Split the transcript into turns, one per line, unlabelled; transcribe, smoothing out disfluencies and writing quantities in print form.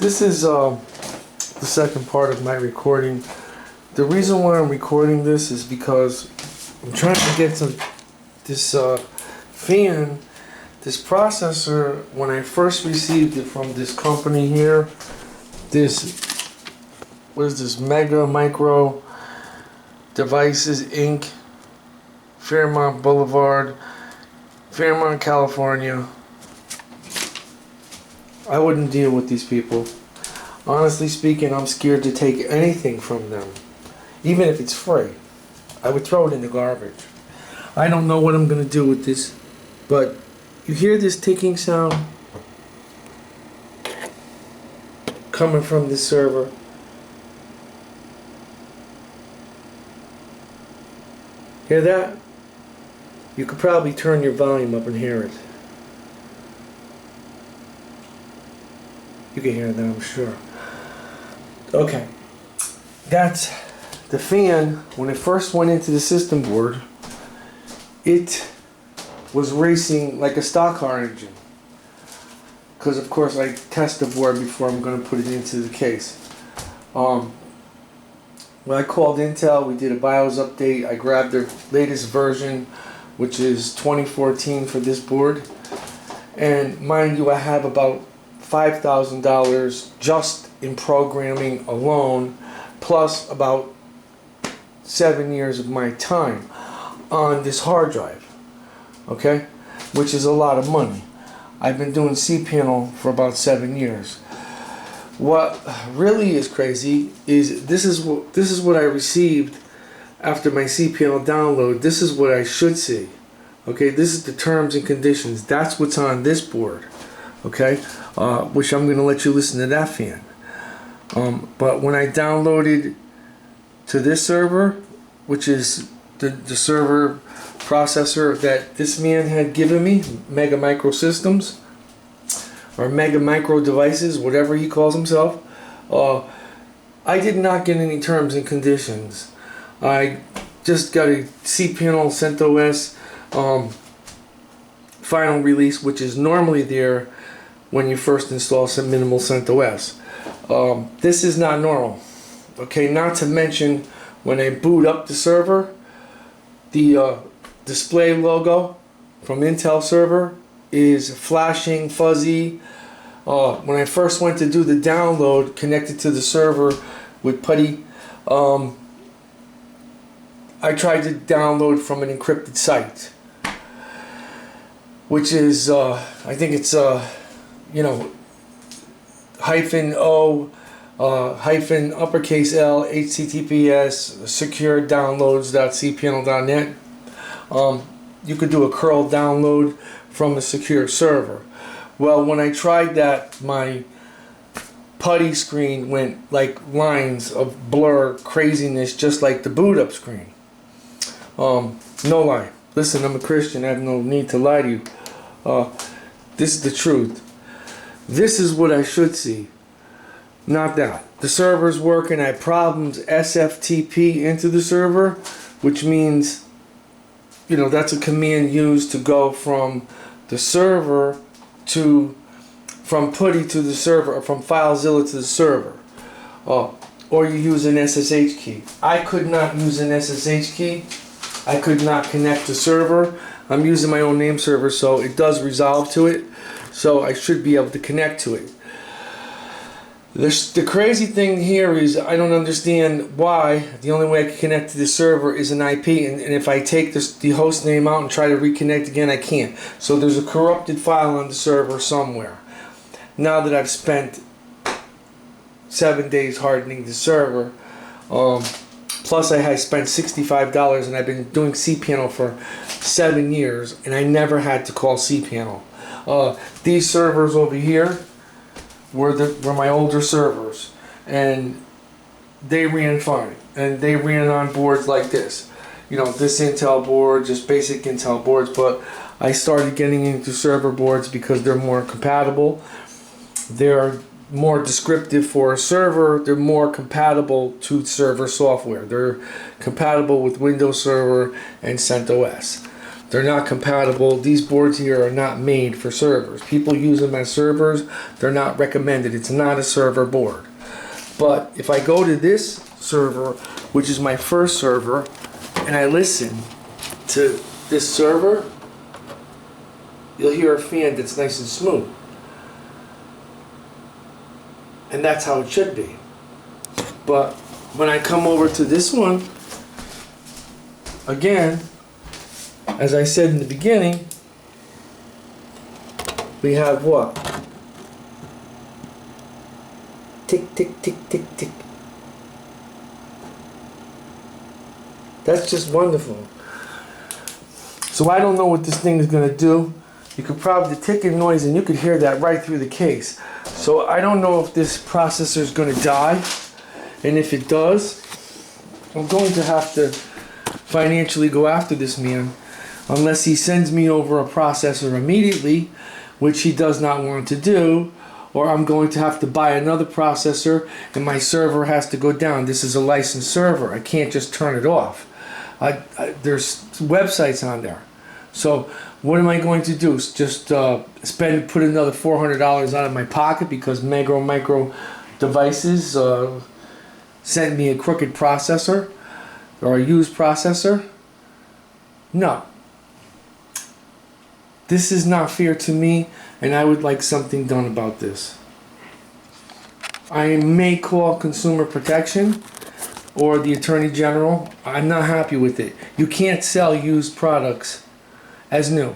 This is the second part of my recording. The reason why I'm recording this is because I'm trying to get this fan, this processor. When I first received it from this company here, what is this, Mega Micro Devices Inc., Fairmont Boulevard, Fairmont, California. I wouldn't deal with these people. Honestly speaking, I'm scared to take anything from them. Even if it's free, I would throw it in the garbage. I don't know what I'm going to do with this, but you hear this ticking sound coming from this server. Hear that? You could probably turn your volume up and hear it. You can hear that, I'm sure. Okay. That's the fan. When it first went into the system board, it was racing like a stock car engine. Because of course I test the board before I'm going to put it into the case. When I called Intel, we did a BIOS update. I grabbed their latest version, which is 2014 for this board. And mind you, I have about $5,000 just in programming alone, plus about 7 years of my time on this hard drive, okay, which is a lot of money. I've been doing cPanel for about 7 years. What really is crazy is this is what I received after my cPanel download. This is what I should see, okay. This is the terms and conditions. That's what's on this board, okay. Which I'm going to let you listen to that fan. But when I downloaded to this server, which is the server processor that this man had given me, Mega Micro Systems, or Mega Micro Devices, whatever he calls himself, I did not get any terms and conditions. I just got a cPanel CentOS final release, which is normally there when you first install some minimal CentOS. This is not normal. Okay, not to mention when I boot up the server, the display logo from Intel server is flashing, fuzzy. When I first went to do the download connected to the server with PuTTY, I tried to download from an encrypted site, which is, I think it's, -O, -uppercase L, HTTPS, secure downloads.cpanel.net. You could do a curl download from a secure server. Well, when I tried that, my PuTTY screen went like lines of blur craziness, just like the boot up screen. No lie. Listen, I'm a Christian. I have no need to lie to you. This is the truth. This is what I should see, not that. The server's working. I had problems SFTP into the server, which means, that's a command used to go from the server from PuTTY to the server, or from FileZilla to the server. Or you use an SSH key. I could not use an SSH key. I could not connect to server. I'm using my own name server, so it does resolve to it. So I should be able to connect to it. The crazy thing here is I don't understand why the only way I can connect to the server is an IP, and if I take the host name out and try to reconnect again, I can't. So there's a corrupted file on the server somewhere. Now that I've spent 7 days hardening the server, plus I spent $65, and I've been doing cPanel for 7 years, and I never had to call cPanel. These servers over here were my older servers, and they ran fine, and they ran on boards like this. This Intel board, just basic Intel boards, but I started getting into server boards because they're more compatible. They're more descriptive for a server. They're more compatible to server software. They're compatible with Windows Server and CentOS. They're not compatible. These boards here are not made for servers. People use them as servers. They're not recommended. It's not a server board. But if I go to this server, which is my first server, and I listen to this server, you'll hear a fan that's nice and smooth. And that's how it should be. But when I come over to this one, again, as I said in the beginning, we have what? Tick, tick, tick, tick, tick. That's just wonderful. So I don't know what this thing is going to do. You could probably, the ticking noise, and you could hear that right through the case. So I don't know if this processor is going to die. And if it does, I'm going to have to financially go after this man, unless he sends me over a processor immediately, which he does not want to do, or I'm going to have to buy another processor and my server has to go down. This is a licensed server. I can't just turn it off. There's websites on there. So what am I going to do? Just put another $400 out of my pocket because Micro Devices sent me a crooked processor or a used processor? No. This is not fair to me, and I would like something done about this. I may call Consumer Protection or the Attorney General. I'm not happy with it. You can't sell used products as new.